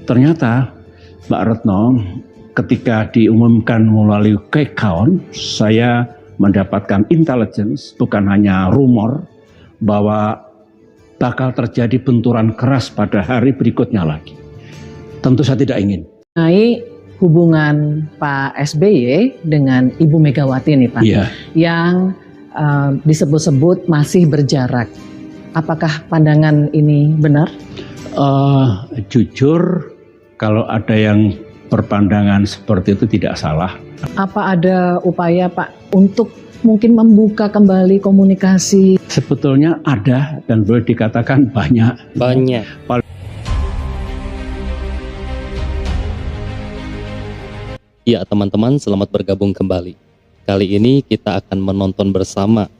Ternyata Mbak Retno, ketika diumumkan melalui quick count, saya mendapatkan intelligence, bukan hanya rumor, bahwa bakal terjadi benturan keras pada hari berikutnya lagi. Tentu saya tidak ingin. Mengenai hubungan Pak SBY dengan Ibu Megawati nih Pak, yang disebut-sebut masih berjarak. Apakah pandangan ini benar? Jujur, kalau ada yang berpandangan seperti itu tidak salah. Apa ada upaya Pak untuk mungkin membuka kembali komunikasi? Sebetulnya ada dan boleh dikatakan banyak. Ya teman-teman, selamat bergabung kembali. Kali ini kita akan menonton bersama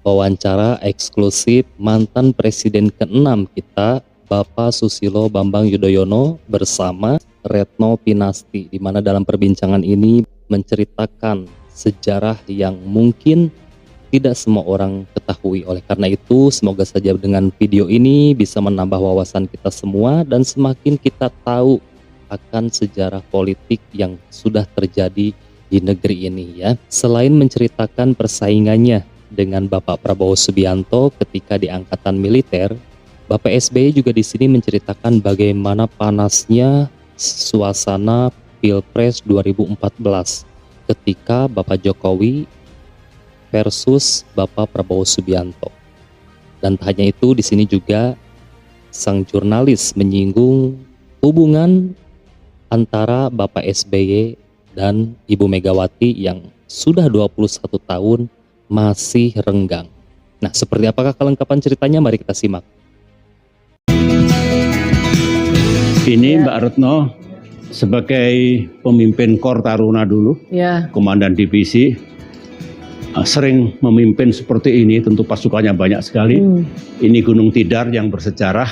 wawancara eksklusif mantan Presiden ke-6 kita, Bapak Susilo Bambang Yudhoyono bersama Retno Pinasti, di mana dalam perbincangan ini menceritakan sejarah yang mungkin tidak semua orang ketahui. Oleh karena itu, semoga saja dengan video ini bisa menambah wawasan kita semua dan semakin kita tahu akan sejarah politik yang sudah terjadi di negeri ini ya. Selain menceritakan persaingannya dengan Bapak Prabowo Subianto ketika di angkatan militer, Bapak SBY juga di sini menceritakan bagaimana panasnya suasana Pilpres 2014 ketika Bapak Jokowi versus Bapak Prabowo Subianto. Dan tak hanya itu, di sini juga sang jurnalis menyinggung hubungan antara Bapak SBY dan Ibu Megawati yang sudah 21 tahun masih renggang. Nah, seperti apakah kelengkapan ceritanya? Mari kita simak. Ini Mbak Retno sebagai pemimpin Kor Taruna dulu, Komandan Divisi, sering memimpin seperti ini, tentu pasukannya banyak sekali. Ini Gunung Tidar yang bersejarah,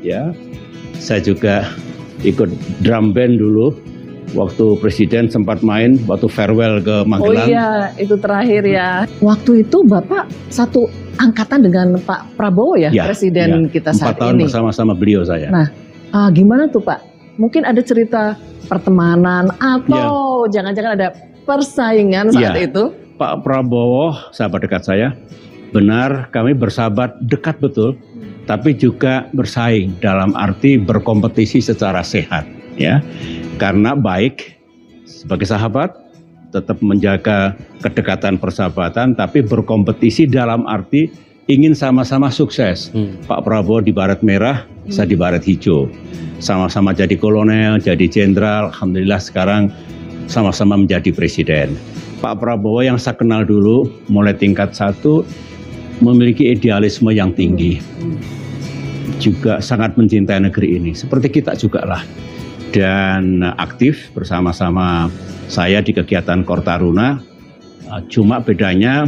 ya. Saya juga ikut drum band dulu, waktu Presiden sempat main, waktu farewell ke Magelang. Oh iya, itu terakhir ya. Waktu itu Bapak satu angkatan dengan Pak Prabowo ya, Presiden kita saat 4 tahun ini. bersama-sama beliau saya. Nah, gimana tuh Pak? Mungkin ada cerita pertemanan atau jangan-jangan ada persaingan saat itu? Pak Prabowo, sahabat dekat saya, benar kami bersahabat dekat betul, tapi juga bersaing dalam arti berkompetisi secara sehat, ya. Karena baik sebagai sahabat, tetap menjaga kedekatan persahabatan, tapi berkompetisi dalam arti ingin sama-sama sukses. Pak Prabowo di baret merah, saya di baret hijau. Sama-sama jadi kolonel, jadi jenderal, alhamdulillah sekarang sama-sama menjadi presiden. Pak Prabowo yang saya kenal dulu, mulai tingkat 1, memiliki idealisme yang tinggi. Juga sangat mencintai negeri ini, seperti kita juga lah. Dan aktif bersama-sama saya di kegiatan Kor Taruna. Cuma bedanya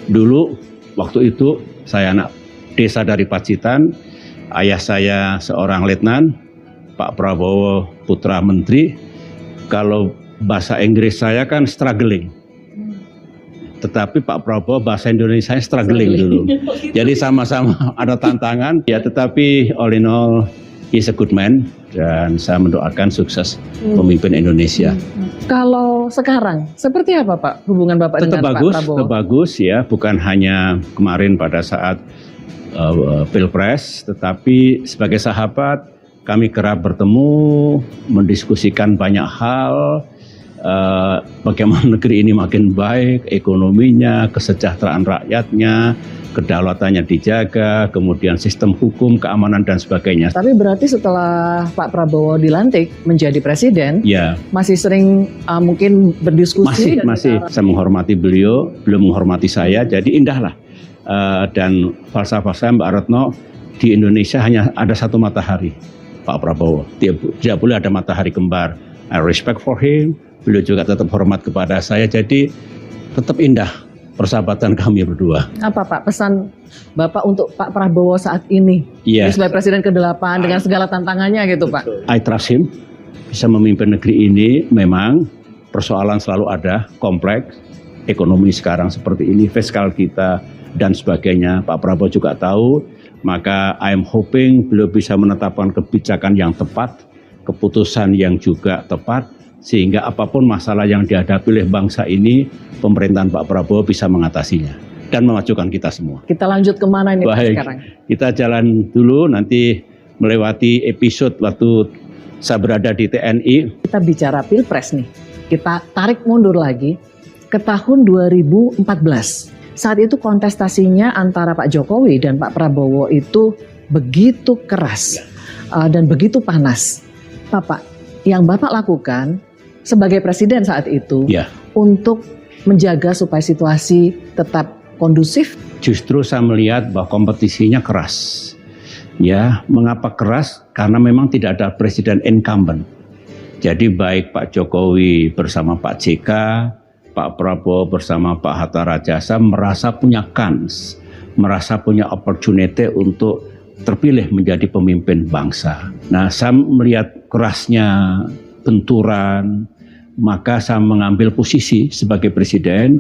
dulu waktu itu saya anak desa dari Pacitan, ayah saya seorang letnan, Pak Prabowo putra menteri. Kalau bahasa Inggris saya kan struggling, tetapi Pak Prabowo bahasa Indonesia struggling dulu. Jadi sama-sama ada tantangan, ya, tetapi all in all he's a good man dan saya mendoakan sukses pemimpin Indonesia. Kalau sekarang seperti apa Pak hubungan Bapak dengan Pak Prabowo? Tetap bagus ya, bukan hanya kemarin pada saat Pilpres, tetapi sebagai sahabat kami kerap bertemu, mendiskusikan banyak hal. Bagaimana negeri ini makin baik, ekonominya, kesejahteraan rakyatnya, kedaulatannya dijaga, kemudian sistem hukum, keamanan dan sebagainya. Tapi berarti setelah Pak Prabowo dilantik menjadi presiden, masih sering mungkin berdiskusi? Masih saya menghormati beliau, beliau menghormati saya, jadi indahlah. Dan falsafah saya Mbak Retno, di Indonesia hanya ada satu matahari, Pak Prabowo. Tidak boleh ada matahari kembar. I respect for him. Beliau juga tetap hormat kepada saya, jadi tetap indah persahabatan kami berdua. Apa Pak pesan Bapak untuk Pak Prabowo saat ini? Sebagai Presiden ke-8 dengan segala tantangannya gitu Pak. I trust him, bisa memimpin negeri ini. Memang persoalan selalu ada, kompleks, ekonomi sekarang seperti ini, fiskal kita dan sebagainya. Pak Prabowo juga tahu, maka I am hoping beliau bisa menetapkan kebijakan yang tepat keputusan yang juga tepat, sehingga apapun masalah yang dihadapi oleh bangsa ini, pemerintahan Pak Prabowo bisa mengatasinya dan memajukan kita semua. Kita lanjut kemana ini Pak, Baik, sekarang? kita jalan dulu, nanti melewati episode waktu saya berada di TNI. Kita bicara Pilpres nih. Kita tarik mundur lagi ke tahun 2014. Saat itu kontestasinya antara Pak Jokowi dan Pak Prabowo itu begitu keras dan begitu panas. Bapak, yang Bapak lakukan sebagai presiden saat itu Ya. untuk menjaga supaya situasi tetap kondusif? Justru saya melihat bahwa kompetisinya keras. Ya, mengapa keras? Karena memang tidak ada presiden incumbent. Jadi baik Pak Jokowi bersama Pak JK, Pak Prabowo bersama Pak Hatta Rajasa merasa punya kans, merasa punya opportunity untuk terpilih menjadi pemimpin bangsa. Nah, saya melihat kerasnya benturan, maka saya mengambil posisi sebagai presiden,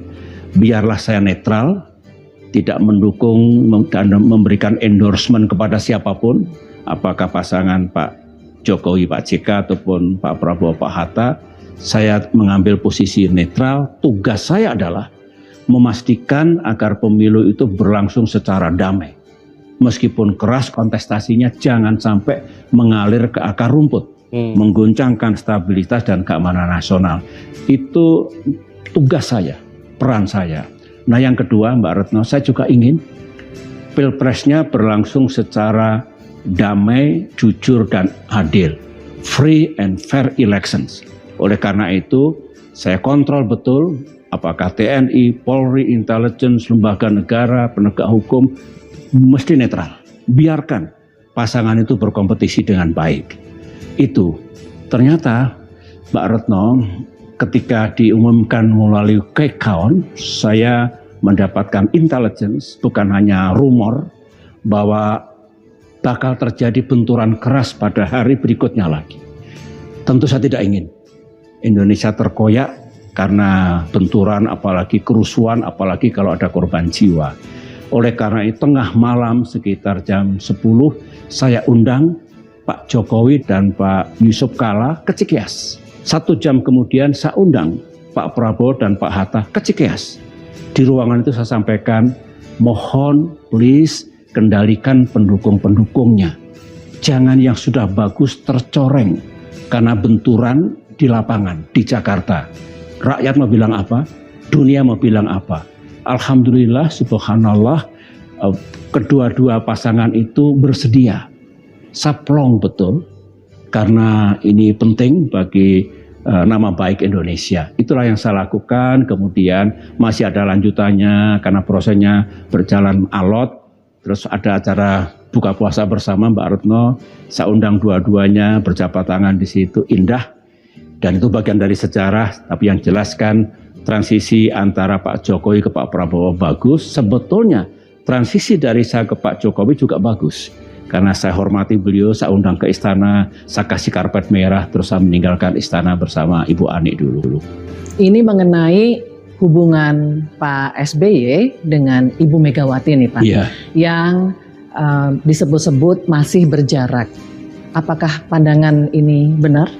biarlah saya netral, tidak mendukung dan memberikan endorsement kepada siapapun, apakah pasangan Pak Jokowi, Pak JK ataupun Pak Prabowo, Pak Hatta. Saya mengambil posisi netral. Tugas saya adalah memastikan agar pemilu itu berlangsung secara damai. Meskipun keras kontestasinya, jangan sampai mengalir ke akar rumput, mengguncangkan stabilitas dan keamanan nasional. Itu tugas saya, peran saya. Nah, yang kedua Mbak Retno, saya juga ingin Pilpresnya berlangsung secara damai, jujur dan adil. Free and fair elections. Oleh karena itu, saya kontrol betul apakah TNI, Polri, Intelligence, lembaga negara, penegak hukum mesti netral. Biarkan pasangan itu berkompetisi dengan baik. Itu ternyata Mbak Retno, ketika diumumkan melalui quick count, saya mendapatkan intelligence, bukan hanya rumor, bahwa bakal terjadi benturan keras pada hari berikutnya lagi. Tentu saya tidak ingin Indonesia terkoyak karena benturan, apalagi kerusuhan, apalagi kalau ada korban jiwa. Oleh karena itu, tengah malam sekitar jam 10, saya undang Pak Jokowi dan Pak Yusuf Kala ke Cikeas. 1 jam kemudian saya undang Pak Prabowo dan Pak Hatta ke Cikeas. Di ruangan itu saya sampaikan, mohon please kendalikan pendukung-pendukungnya. Jangan yang sudah bagus tercoreng karena benturan di lapangan, di Jakarta. Rakyat mau bilang apa? Dunia mau bilang apa? Alhamdulillah, subhanallah, kedua-dua pasangan itu bersedia. Saplong betul, karena ini penting bagi nama baik Indonesia. Itulah yang saya lakukan. Kemudian masih ada lanjutannya karena prosesnya berjalan alot. Terus ada acara buka puasa bersama Mbak Retno. Saya undang dua-duanya, berjabat tangan di situ, indah. Dan itu bagian dari sejarah. Tapi yang jelaskan transisi antara Pak Jokowi ke Pak Prabowo bagus. Sebetulnya transisi dari saya ke Pak Jokowi juga bagus. Karena saya hormati beliau, saya undang ke istana, saya kasih karpet merah, terus saya meninggalkan istana bersama Ibu Ani dulu. Ini mengenai hubungan Pak SBY dengan Ibu Megawati nih Pak, Iya. yang disebut-sebut masih berjarak. Apakah pandangan ini benar?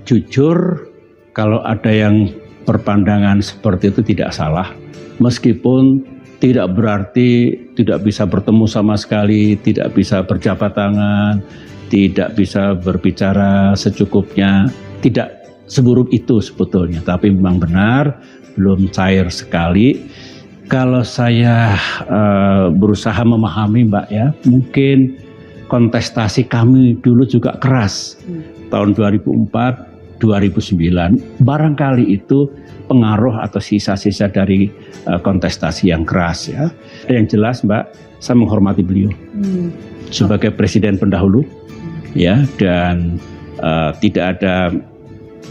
Jujur, kalau ada yang berpandangan seperti itu tidak salah. Meskipun tidak berarti tidak bisa bertemu sama sekali, tidak bisa berjabat tangan, tidak bisa berbicara secukupnya. Tidak seburuk itu sebetulnya, tapi memang benar, belum cair sekali. Kalau saya berusaha memahami Mbak ya, mungkin kontestasi kami dulu juga keras. Tahun 2004, 2009, barangkali itu pengaruh atau sisa-sisa dari kontestasi yang keras ya. Yang jelas Mbak, saya menghormati beliau sebagai presiden pendahulu ya, dan tidak ada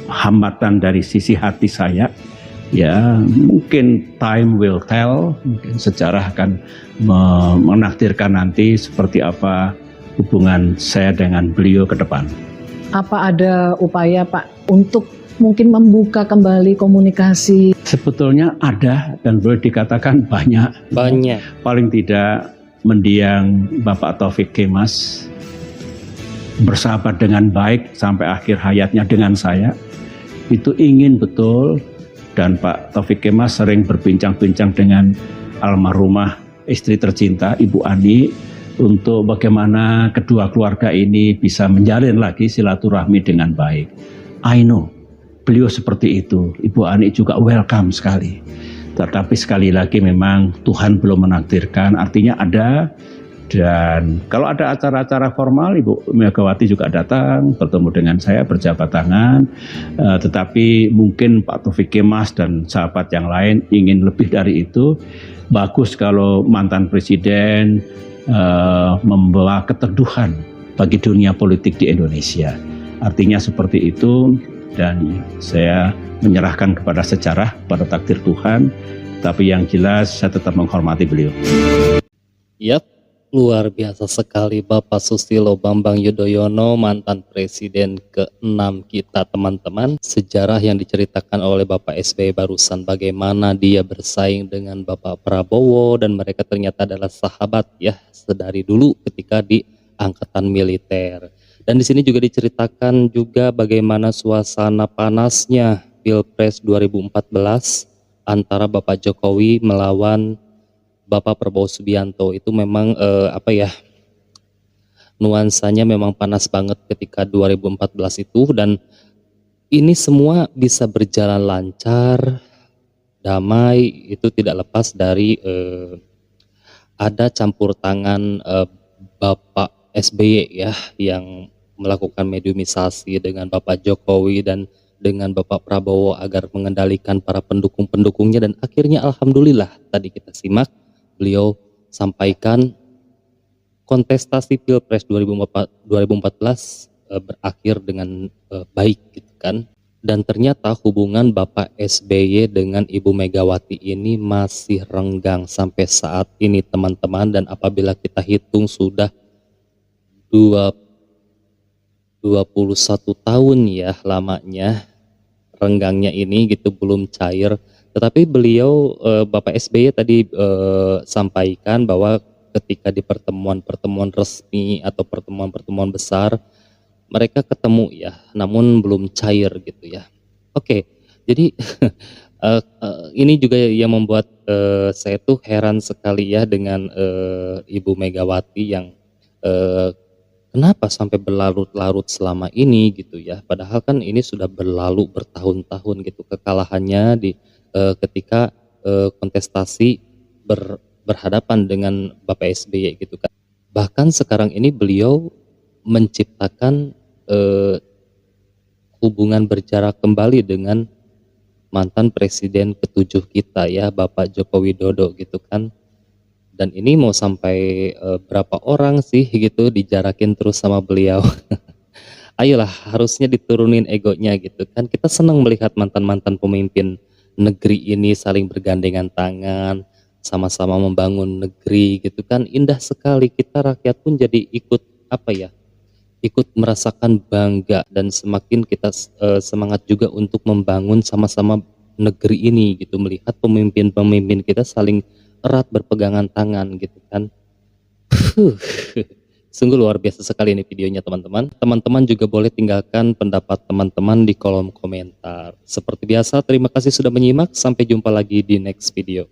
hambatan dari sisi hati saya ya. Mungkin time will tell, mungkin sejarah akan menakdirkan nanti seperti apa hubungan saya dengan beliau ke depan. Apa ada upaya Pak untuk mungkin membuka kembali komunikasi? Sebetulnya ada dan boleh dikatakan banyak. Banyak. Paling tidak mendiang Bapak Taufik Kemas bersahabat dengan baik sampai akhir hayatnya dengan saya, itu ingin betul. Dan Pak Taufik Kemas sering berbincang-bincang dengan almarhumah istri tercinta Ibu Ani untuk bagaimana kedua keluarga ini bisa menjalin lagi silaturahmi dengan baik. I know, beliau seperti itu. Ibu Ani juga welcome sekali. Tetapi sekali lagi memang Tuhan belum menakdirkan, artinya ada. Dan kalau ada acara-acara formal, Ibu Megawati juga datang, bertemu dengan saya, berjabat tangan. Tetapi mungkin Pak Taufik Kemas dan sahabat yang lain ingin lebih dari itu. Bagus kalau mantan presiden membawa keteduhan bagi dunia politik di Indonesia. Artinya seperti itu, dan saya menyerahkan kepada sejarah, pada takdir Tuhan. Tapi yang jelas saya tetap menghormati beliau. Yap. Luar biasa sekali Bapak Susilo Bambang Yudhoyono, mantan presiden ke-6 kita teman-teman. Sejarah yang diceritakan oleh Bapak SBY barusan, bagaimana dia bersaing dengan Bapak Prabowo dan mereka ternyata adalah sahabat ya sedari dulu ketika di angkatan militer. Dan di sini juga diceritakan juga bagaimana suasana panasnya Pilpres 2014 antara Bapak Jokowi melawan Bapak Prabowo Subianto. Itu memang nuansanya memang panas banget ketika 2014 itu, dan ini semua bisa berjalan lancar, damai, itu tidak lepas dari ada campur tangan Bapak SBY ya, yang melakukan mediumisasi dengan Bapak Jokowi dan dengan Bapak Prabowo agar mengendalikan para pendukung-pendukungnya, dan akhirnya alhamdulillah tadi kita simak beliau sampaikan kontestasi Pilpres 2014 berakhir dengan baik gitu kan. Dan ternyata hubungan Bapak SBY dengan Ibu Megawati ini masih renggang sampai saat ini teman-teman. Dan apabila kita hitung sudah 21 tahun ya lamanya renggangnya ini gitu, belum cair. Tetapi beliau Bapak SBY tadi sampaikan bahwa ketika di pertemuan-pertemuan resmi atau pertemuan-pertemuan besar mereka ketemu ya, namun belum cair gitu ya. Oke, jadi ini juga yang membuat saya tuh heran sekali ya dengan Ibu Megawati yang kenapa sampai berlarut-larut selama ini gitu ya. Padahal kan ini sudah berlalu bertahun-tahun gitu kekalahannya di ketika kontestasi berhadapan dengan Bapak SBY gitu kan. Bahkan sekarang ini beliau menciptakan hubungan berjarak kembali dengan mantan presiden ke-7 kita ya, Bapak Joko Widodo gitu kan. Dan ini mau sampai berapa orang sih gitu dijarakin terus sama beliau. Ayolah, harusnya diturunin egonya gitu kan. Kita senang melihat mantan-mantan pemimpin negeri ini saling bergandengan tangan, sama-sama membangun negeri gitu kan. Indah sekali, kita rakyat pun jadi ikut ikut merasakan bangga, dan semakin kita semangat juga untuk membangun sama-sama negeri ini gitu, melihat pemimpin-pemimpin kita saling erat berpegangan tangan gitu kan. Sungguh luar biasa sekali ini videonya teman-teman. Teman-teman juga boleh tinggalkan pendapat teman-teman di kolom komentar. Seperti biasa, terima kasih sudah menyimak. Sampai jumpa lagi di next video.